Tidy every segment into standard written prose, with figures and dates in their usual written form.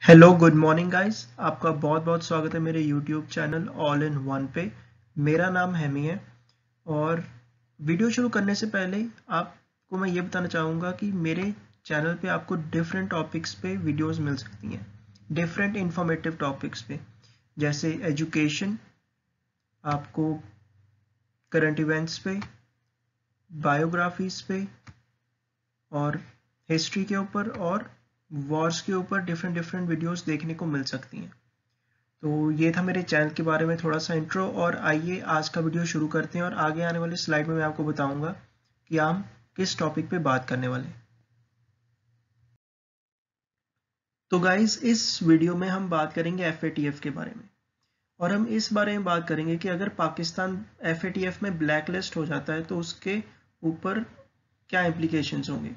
Hello good morning guys. आपका बहुत बहुत स्वागत है मेरे YouTube channel all in one पे। मेरा नाम हेमी है और वीडियो शुरू करने से पहले आपको मैं ये बताना चाहूँगा कि मेरे चैनल पे आपको डिफरेंट टॉपिक्स पे वीडियोस मिल सकती हैं, डिफरेंट इंफॉर्मेटिव टॉपिक्स पे, जैसे एजुकेशन, आपको करंट इवेंट्स पे, बायोग्राफीज पे और हिस्ट्री के ऊपर और वॉर्स के ऊपर डिफरेंट डिफरेंट वीडियोस देखने को मिल सकती हैं। तो ये था मेरे चैनल के बारे में थोड़ा सा इंट्रो, और आइए आज का वीडियो शुरू करते हैं। और आगे आने वाली स्लाइड में मैं आपको बताऊंगा कि हम किस टॉपिक पे बात करने वाले हैं। तो गाइज इस वीडियो में हम बात करेंगे एफएटीएफ के बारे में, और हम इस बारे में बात करेंगे कि अगर पाकिस्तान एफएटीएफ में ब्लैक लिस्ट हो जाता है तो उसके ऊपर क्या इम्प्लीकेशंस होंगे,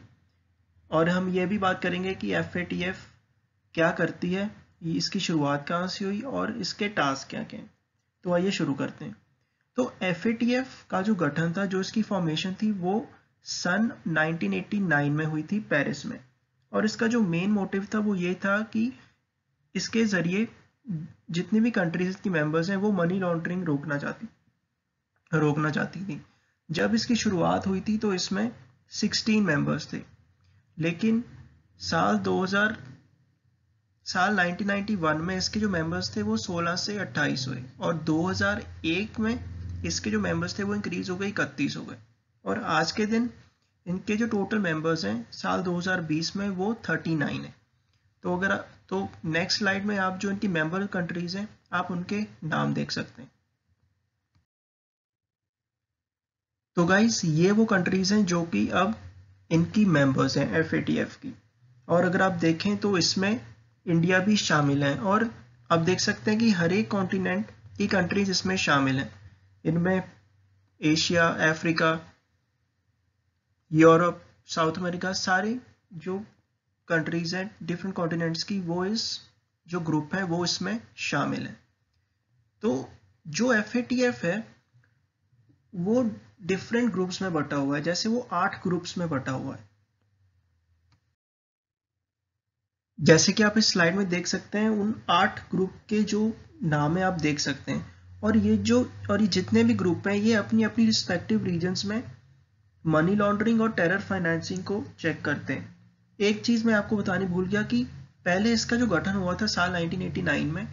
और हम ये भी बात करेंगे कि एफएटीएफ क्या करती है, इसकी शुरुआत कहाँ से हुई और इसके टास्क क्या क्या हैं। तो आइए शुरू करते हैं। तो एफएटीएफ का जो गठन था, जो इसकी फॉर्मेशन थी, वो सन 1989 में हुई थी पेरिस में। और इसका जो मेन मोटिव था वो ये था कि इसके जरिए जितनी भी कंट्रीज की मेंबर्स हैं वो मनी लॉन्ड्रिंग रोकना चाहती थी। जब इसकी शुरुआत हुई थी तो इसमें 16 मेंबर्स थे, लेकिन साल 1991 में इसके जो मेंबर्स थे वो 16 से 28 हुए, और 2001 में इसके जो मेंबर्स थे वो इंक्रीज हो गए, 31 हो गए, और आज के दिन इनके जो टोटल मेंबर्स हैं साल 2020 में वो 39 है। तो नेक्स्ट स्लाइड में आप जो इनकी मेंबर कंट्रीज हैं आप उनके नाम देख सकते हैं। तो गाइस ये वो कंट्रीज हैं जो कि अब इनकी मेंबर्स हैं एफएटीएफ की, और अगर आप देखें तो इसमें इंडिया भी शामिल है, और आप देख सकते हैं कि हर एक कॉन्टिनेंट की कंट्रीज इसमें शामिल हैं। इनमें Asia, Africa, Europe, south America, सारे जो कंट्रीज हैं डिफरेंट कॉन्टिनेंट्स की, वो इस जो ग्रुप है वो इसमें शामिल है। तो जो एफएटीएफ है वो डिफरेंट ग्रुप्स में बटा हुआ है, जैसे वो 8 ग्रुप्स में बटा हुआ है, जैसे कि आप इस स्लाइड में देख सकते हैं। उन 8 ग्रुप के जो नाम है आप देख सकते हैं, और ये जितने भी ग्रुप हैं ये अपनी अपनी रिस्पेक्टिव रीजन्स में मनी लॉन्ड्रिंग और टेरर फाइनेंसिंग को चेक करते हैं। एक चीज मैं आपको बतानी भूल गया कि पहले इसका जो गठन हुआ था साल 1989 में,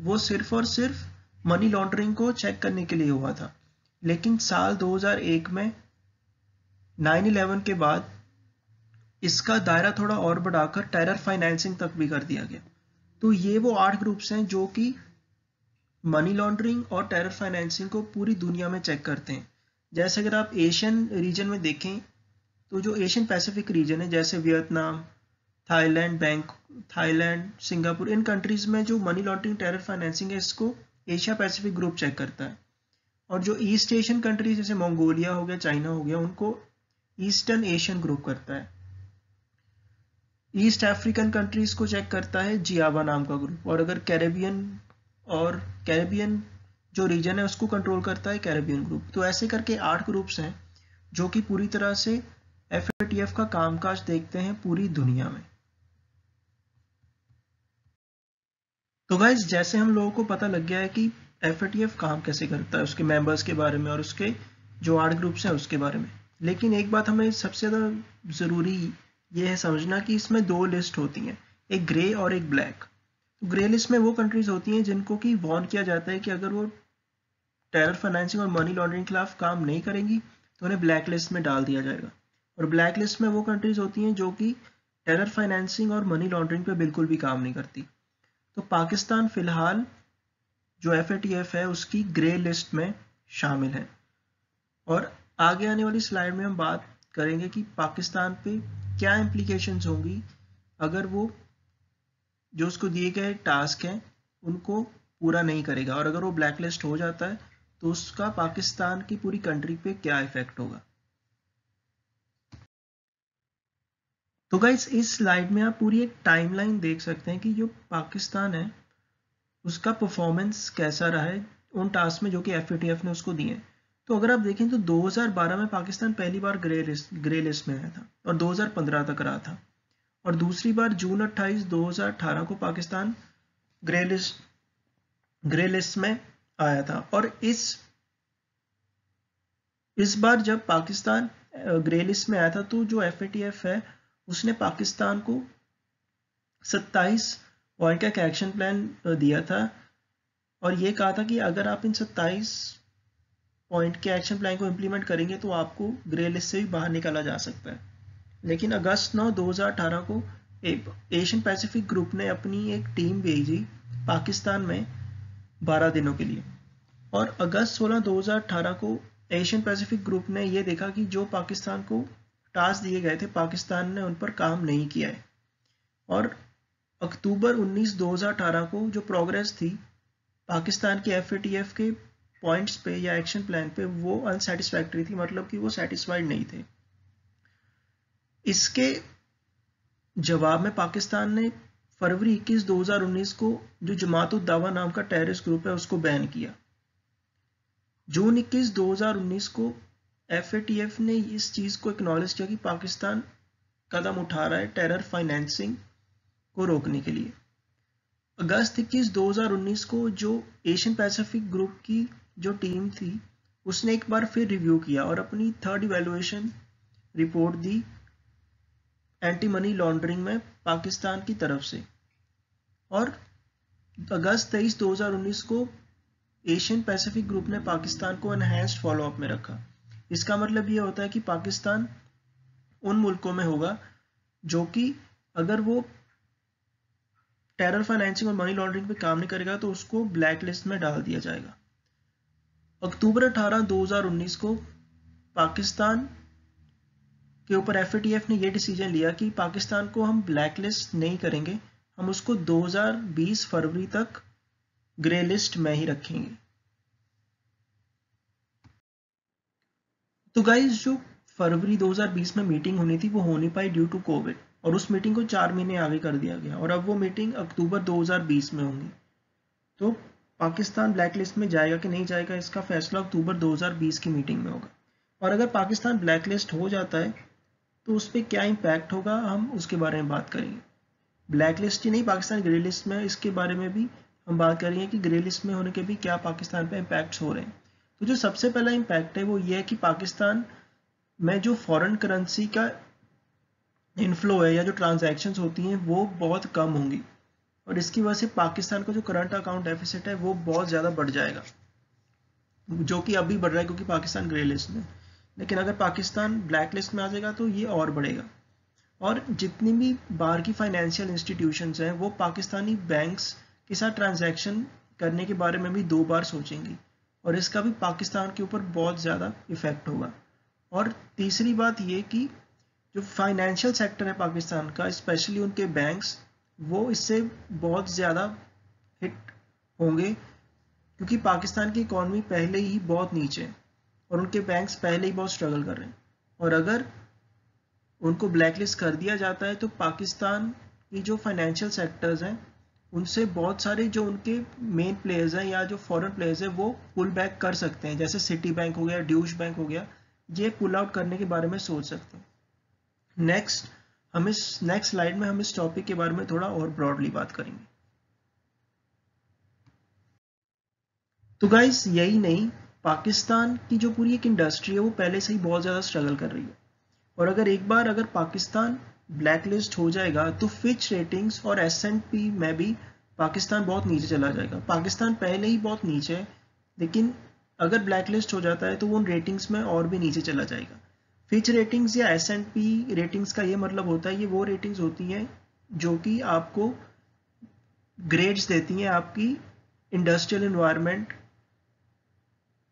वो सिर्फ और सिर्फ मनी लॉन्ड्रिंग को चेक करने के लिए हुआ था, लेकिन साल 2001 में 9/11 के बाद इसका दायरा थोड़ा और बढ़ाकर टेरर फाइनेंसिंग तक भी कर दिया गया। तो ये वो 8 ग्रुप्स हैं जो कि मनी लॉन्ड्रिंग और टेरर फाइनेंसिंग को पूरी दुनिया में चेक करते हैं। जैसे अगर आप एशियन रीजन में देखें तो जो एशियन पैसिफिक रीजन है, जैसे वियतनाम, थाईलैंड, सिंगापुर, इन कंट्रीज में जो मनी लॉन्ड्रिंग टेरर फाइनेंसिंग है इसको एशिया पैसिफिक ग्रुप चेक करता है। और जो ईस्ट एशियन कंट्रीज जैसे मंगोलिया हो गया, चाइना हो गया, उनको ईस्टर्न एशियन ग्रुप करता है। ईस्ट अफ्रीकन कंट्रीज को चेक करता है जियावा नाम का ग्रुप, और अगर कैरेबियन जो रीजन है उसको कंट्रोल करता है कैरेबियन ग्रुप। तो ऐसे करके 8 ग्रुप्स हैं जो कि पूरी तरह से एफएटीएफ का कामकाज देखते हैं पूरी दुनिया में। तो गाइज जैसे हम लोगों को पता लग गया है कि एफएटीएफ काम कैसे करता है, उसके मेंबर्स के बारे में और उसके जो 8 ग्रुप्स हैं उसके बारे में, लेकिन एक बात हमें सबसे ज़्यादा ज़रूरी ये है समझना कि इसमें 2 लिस्ट होती हैं, एक ग्रे और एक ब्लैक। तो ग्रे लिस्ट में वो कंट्रीज होती हैं जिनको कि वार्न किया जाता है कि अगर वो टेरर फाइनेंसिंग और मनी लॉन्ड्रिंग के खिलाफ काम नहीं करेंगी तो उन्हें ब्लैक लिस्ट में डाल दिया जाएगा। और ब्लैक लिस्ट में वो कंट्रीज होती हैं जो कि टेरर फाइनेंसिंग और मनी लॉन्ड्रिंग पे बिल्कुल भी काम नहीं करती। तो पाकिस्तान फिलहाल जो एफएटीएफ है उसकी ग्रे लिस्ट में शामिल है, और आगे आने वाली स्लाइड में हम बात करेंगे कि पाकिस्तान पे क्या इम्प्लीकेशंस होंगी अगर वो जो उसको दिए गए टास्क हैं उनको पूरा नहीं करेगा, और अगर वो ब्लैक लिस्ट हो जाता है तो उसका पाकिस्तान की पूरी कंट्री पे क्या इफेक्ट होगा। तो गाइस इस स्लाइड में आप पूरी एक टाइमलाइन देख सकते हैं कि जो पाकिस्तान है उसका परफॉर्मेंस कैसा रहा है उन टास्क में जो कि एफएटीएफ ने उसको दिए। तो अगर आप देखें तो 2012 में पाकिस्तान पहली बार ग्रे लिस्ट में आया था और 2015 तक रहा था, और दूसरी बार जून 28, 2018 को पाकिस्तान ग्रे लिस्ट में आया था। और इस बार जब पाकिस्तान ग्रे लिस्ट में आया था तो जो FATF है उसने पाकिस्तान को 27 पॉइंट का एक एक्शन प्लान दिया था और ये कहा था कि अगर आप इन 27 पॉइंट के एक्शन प्लान को इम्प्लीमेंट करेंगे तो आपको ग्रे लिस्ट से भी बाहर निकाला जा सकता है। लेकिन अगस्त 9, 2018 को एशियन पैसिफिक ग्रुप ने अपनी एक टीम भेजी पाकिस्तान में 12 दिनों के लिए। और अगस्त 16, 2018 को एशियन पैसिफिक ग्रुप ने यह देखा कि जो पाकिस्तान को टास्क दिए गए थे पाकिस्तान ने उन पर काम नहीं किया है। और अक्टूबर 19, 2018 को जो प्रोग्रेस थी पाकिस्तान के FATF के पॉइंट्स पे या एक्शन प्लान पे वो अनसेटिस्फैक्टरी थी, मतलब कि वो सेटिस्फाइड नहीं थे। इसके जवाब में पाकिस्तान ने फरवरी 21, 2019 को जो जमात उद दावा नाम का टेररिस्ट ग्रुप है उसको बैन किया। जून 21, 2019 को FATF ने इस चीज को एक्नॉलेज किया कि पाकिस्तान कदम उठा रहा है टेरर फाइनेंसिंग को रोकने के लिए। अगस्त 21, 2019 को जो एशियन पैसिफिक ग्रुप की जो टीम थी उसने एक बार फिर रिव्यू किया और अपनी थर्ड इवैल्यूएशन रिपोर्ट दी एंटी मनी लॉन्ड्रिंग में पाकिस्तान की तरफ से। और अगस्त 23, 2019 को एशियन पैसिफिक ग्रुप ने पाकिस्तान को एनहांस्ड फॉलोअप में रखा। इसका मतलब ये होता है कि पाकिस्तान उन मुल्कों में होगा जो कि अगर वो टेरर फाइनेंसिंग और मनी लॉन्ड्रिंग पे काम नहीं करेगा तो उसको ब्लैक लिस्ट में डाल दिया जाएगा। अक्टूबर 18, 2019 को पाकिस्तान के ऊपर FATF ने यह डिसीजन लिया कि पाकिस्तान को हम ब्लैक लिस्ट नहीं करेंगे, हम उसको 2020 फरवरी तक ग्रे लिस्ट में ही रखेंगे। तो गाइस जो फरवरी 2020 में मीटिंग होनी थी वो हो नहीं पाई ड्यू टू कोविड और उस मीटिंग को 4 महीने आगे कर दिया गया और अब वो मीटिंग अक्टूबर 2020 में होगी। तो पाकिस्तान ब्लैक लिस्ट में जाएगा कि नहीं जाएगा इसका फैसला अक्टूबर 2020 की मीटिंग में होगा। और अगर पाकिस्तान ब्लैक लिस्ट हो जाता है तो उस पर क्या इम्पैक्ट होगा हम उसके बारे में बात करेंगे। ब्लैक लिस्ट ही नहीं, पाकिस्तान ग्रे लिस्ट में, इसके बारे में भी हम बात करेंगे कि ग्रे लिस्ट में होने के भी क्या पाकिस्तान पे इम्पैक्ट्स हो रहे हैं। तो जो सबसे पहला इम्पैक्ट है वो ये है कि पाकिस्तान में जो फॉरेन करेंसी का इनफ्लो है या जो ट्रांजैक्शंस होती हैं वो बहुत कम होंगी और इसकी वजह से पाकिस्तान का जो करंट अकाउंट डेफिसिट है वो बहुत ज़्यादा बढ़ जाएगा, जो कि अभी बढ़ रहा है क्योंकि पाकिस्तान ग्रे लिस्ट में। लेकिन अगर पाकिस्तान ब्लैक लिस्ट में आ जाएगा तो ये और बढ़ेगा। और जितनी भी बाहर की फाइनेंशियल इंस्टीट्यूशंस हैं वो पाकिस्तानी बैंक्स के साथ ट्रांजैक्शन करने के बारे में भी 2 बार सोचेंगी और इसका भी पाकिस्तान के ऊपर बहुत ज़्यादा इफेक्ट होगा। और तीसरी बात ये कि जो फाइनेंशियल सेक्टर है पाकिस्तान का, स्पेशली उनके बैंक्स, वो इससे बहुत ज़्यादा हिट होंगे क्योंकि पाकिस्तान की इकॉनमी पहले ही बहुत नीचे है और उनके बैंक्स पहले ही बहुत स्ट्रगल कर रहे हैं। और अगर उनको ब्लैकलिस्ट कर दिया जाता है तो पाकिस्तान की जो फाइनेंशियल सेक्टर्स हैं उनसे बहुत सारे जो उनके मेन प्लेयर्स हैं या जो फॉरेन प्लेयर्स हैं वो पुल बैक कर सकते हैं, जैसे सिटी बैंक हो गया, ड्यूश बैंक हो गया, ये पुल आउट करने के बारे में सोच सकते हैं। नेक्स्ट स्लाइड में हम इस टॉपिक के बारे में थोड़ा और ब्रॉडली बात करेंगे। तो गाइस यही नहीं, पाकिस्तान की जो पूरी एक इंडस्ट्री है वो पहले से ही बहुत ज़्यादा स्ट्रगल कर रही है और अगर पाकिस्तान ब्लैक लिस्ट हो जाएगा तो फिच रेटिंग्स और S&P में भी पाकिस्तान बहुत नीचे चला जाएगा। पाकिस्तान पहले ही बहुत नीचे है लेकिन अगर ब्लैक लिस्ट हो जाता है तो वो उन रेटिंग्स में और भी नीचे चला जाएगा। फिच रेटिंग्स या S&P रेटिंग्स का ये मतलब होता है, ये वो रेटिंग्स होती हैं जो कि आपको ग्रेड्स देती हैं आपकी इंडस्ट्रियल एनवायरनमेंट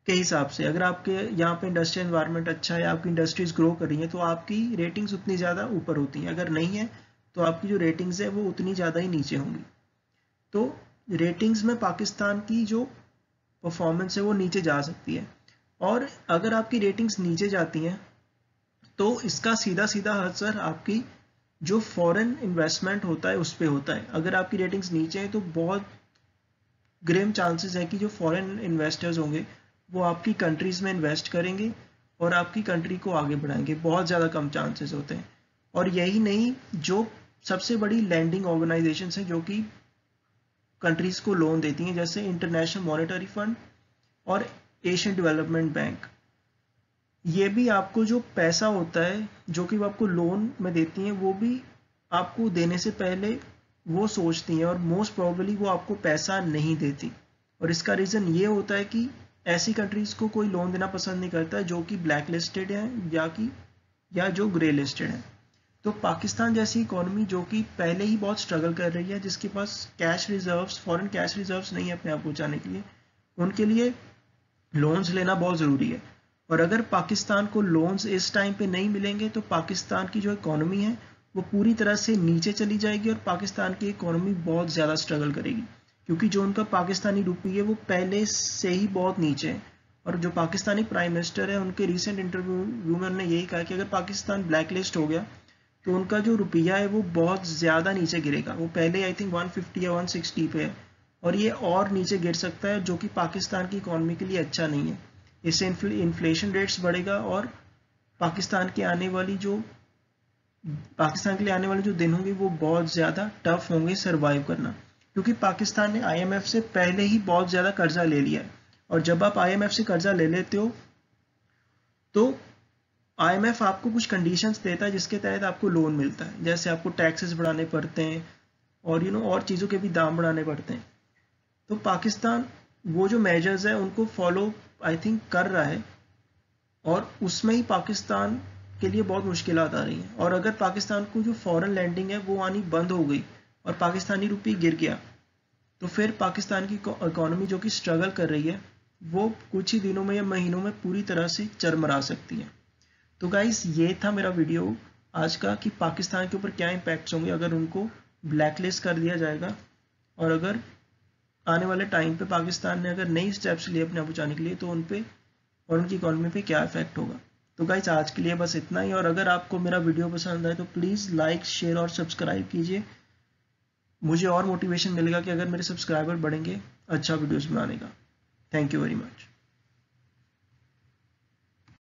के हिसाब से। अगर आपके यहाँ पे इंडस्ट्रियल एनवायरनमेंट अच्छा है, आपकी इंडस्ट्रीज ग्रो कर रही हैं तो आपकी रेटिंग्स उतनी ज़्यादा ऊपर होती हैं, अगर नहीं है तो आपकी जो रेटिंग्स है वो उतनी ज़्यादा ही नीचे होंगी। तो रेटिंग्स में पाकिस्तान की जो परफॉर्मेंस है वो नीचे जा सकती है और अगर आपकी रेटिंग्स नीचे जाती हैं तो इसका सीधा सीधा असर आपकी जो फॉरेन इन्वेस्टमेंट होता है उस पर होता है। अगर आपकी रेटिंग्स नीचे हैं तो बहुत ग्रेम चांसेस है कि जो फॉरेन इन्वेस्टर्स होंगे वो आपकी कंट्रीज में इन्वेस्ट करेंगे और आपकी कंट्री को आगे बढ़ाएंगे, बहुत ज़्यादा कम चांसेस होते हैं। और यही नहीं, जो सबसे बड़ी लैंडिंग ऑर्गेनाइजेशन है जो कि कंट्रीज को लोन देती हैं, जैसे इंटरनेशनल मॉनेटरी फंड और एशियन डेवलपमेंट बैंक। ये भी आपको जो पैसा होता है जो कि वो आपको लोन में देती हैं, वो भी आपको देने से पहले वो सोचती हैं और मोस्ट प्रोबेबली वो आपको पैसा नहीं देती। और इसका रीज़न ये होता है कि ऐसी कंट्रीज को कोई लोन देना पसंद नहीं करता जो कि ब्लैक लिस्टेड है या जो ग्रे लिस्टेड है। तो पाकिस्तान जैसी इकोनॉमी जो कि पहले ही बहुत स्ट्रगल कर रही है, जिसके पास cash reserves, foreign cash reserves नहीं है अपने आप को बचाने के लिए, उनके लिए लोन्स लेना बहुत ज़रूरी है। और अगर पाकिस्तान को लोन्स इस टाइम पे नहीं मिलेंगे तो पाकिस्तान की जो इकोनॉमी है वो पूरी तरह से नीचे चली जाएगी और पाकिस्तान की इकोनॉमी बहुत ज़्यादा स्ट्रगल करेगी, क्योंकि जो उनका पाकिस्तानी रुपये है वो पहले से ही बहुत नीचे है। और जो पाकिस्तानी प्राइम मिनिस्टर है, उनके रिसेंट इंटरव्यू में उन्होंने यही कहा कि अगर पाकिस्तान ब्लैक लिस्ट हो गया तो उनका जो रुपया है वो बहुत ज़्यादा नीचे गिरेगा। वो पहले आई थिंक 150 या 160 पे है और ये और नीचे गिर सकता है, जो कि पाकिस्तान की इकोनॉमी के लिए अच्छा नहीं है। इससे इन्फ्लेशन रेट्स बढ़ेगा और पाकिस्तान के लिए आने वाले जो दिन होंगे वो बहुत ज़्यादा टफ होंगे सर्वाइव करना, क्योंकि पाकिस्तान ने IMF से पहले ही बहुत ज़्यादा कर्जा ले लिया है। और जब आप IMF से कर्जा ले लेते हो तो IMF आपको कुछ कंडीशंस देता है जिसके तहत आपको लोन मिलता है, जैसे आपको टैक्सेस बढ़ाने पड़ते हैं और और चीज़ों के भी दाम बढ़ाने पड़ते हैं। तो पाकिस्तान वो जो मेजर्स है उनको फॉलो आई थिंक कर रहा है और उसमें ही पाकिस्तान के लिए बहुत मुश्किलात आ रही हैं। और अगर पाकिस्तान को जो फॉरेन लैंडिंग है वो आनी बंद हो गई और पाकिस्तानी रुपये गिर गया तो फिर पाकिस्तान की इकोनॉमी जो कि स्ट्रगल कर रही है वो कुछ ही दिनों में या महीनों में पूरी तरह से चरमरा सकती है। तो गाइस, ये था मेरा वीडियो आज का कि पाकिस्तान के ऊपर क्या इम्पैक्ट्स होंगे अगर उनको ब्लैकलिस्ट कर दिया जाएगा, और अगर आने वाले टाइम पे पाकिस्तान ने अगर नई स्टेप्स लिए अपने आप बचाने के लिए तो उन पे और उनकी इकोनॉमी पे क्या इफेक्ट होगा। तो गाइस, आज के लिए बस इतना ही। और अगर आपको मेरा वीडियो पसंद आए तो प्लीज़ लाइक, शेयर और सब्सक्राइब कीजिए। मुझे और मोटिवेशन मिलेगा कि अगर मेरे सब्सक्राइबर बढ़ेंगे अच्छा वीडियोस बनाने का। Thank you very much.